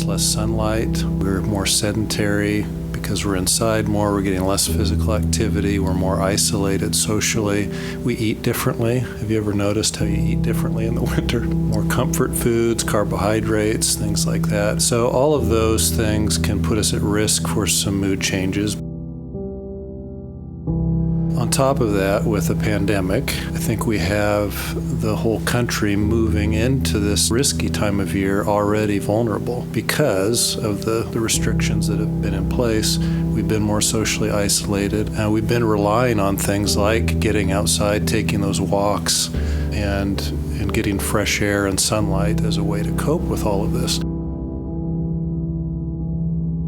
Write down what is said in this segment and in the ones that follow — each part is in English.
there's less sunlight. We're more sedentary. Because we're inside more, we're getting less physical activity, we're more isolated socially. We eat differently. Have you ever noticed how you eat differently in the winter? More comfort foods, carbohydrates, things like that. So all of those things can put us at risk for some mood changes. On top of that, with a pandemic, I think we have the whole country moving into this risky time of year already vulnerable because of the restrictions that have been in place. We've been more socially isolated, and we've been relying on things like getting outside, taking those walks, and getting fresh air and sunlight as a way to cope with all of this.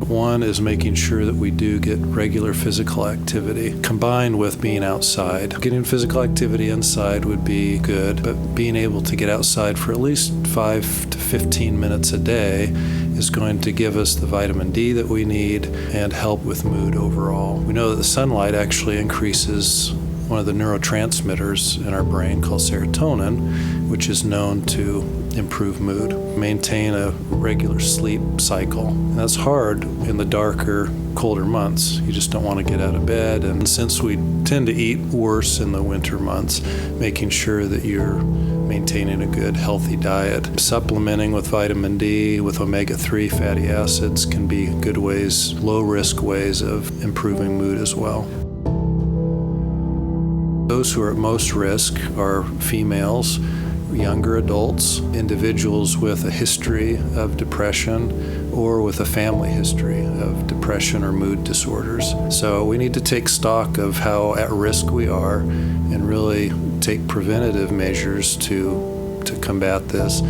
One is making sure that we do get regular physical activity combined with being outside. Getting physical activity inside would be good, but being able to get outside for at least 5 to 15 minutes a day is going to give us the vitamin D that we need and help with mood overall. We know that the sunlight actually increases one of the neurotransmitters in our brain called serotonin, which is known to improve mood, maintain a regular sleep cycle. And that's hard in the darker, colder months. You just don't want to get out of bed. And since we tend to eat worse in the winter months, making sure that you're maintaining a good, healthy diet. Supplementing with vitamin D, with omega-3 fatty acids can be good ways, low-risk ways of improving mood as well. Those who are at most risk are females, younger adults, individuals with a history of depression or with a family history of depression or mood disorders. So we need to take stock of how at risk we are and really take preventative measures to combat this.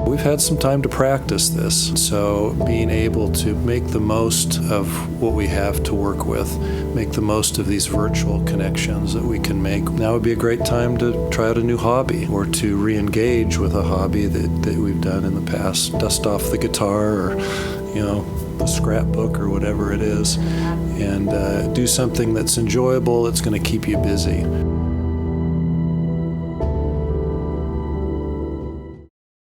We've had some time to practice this, so being able to make the most of what we have to work with, make the most of these virtual connections that we can make. Now would be a great time to try out a new hobby or to re-engage with a hobby that we've done in the past. Dust off the guitar or, the scrapbook or whatever it is, and do something that's enjoyable, that's going to keep you busy.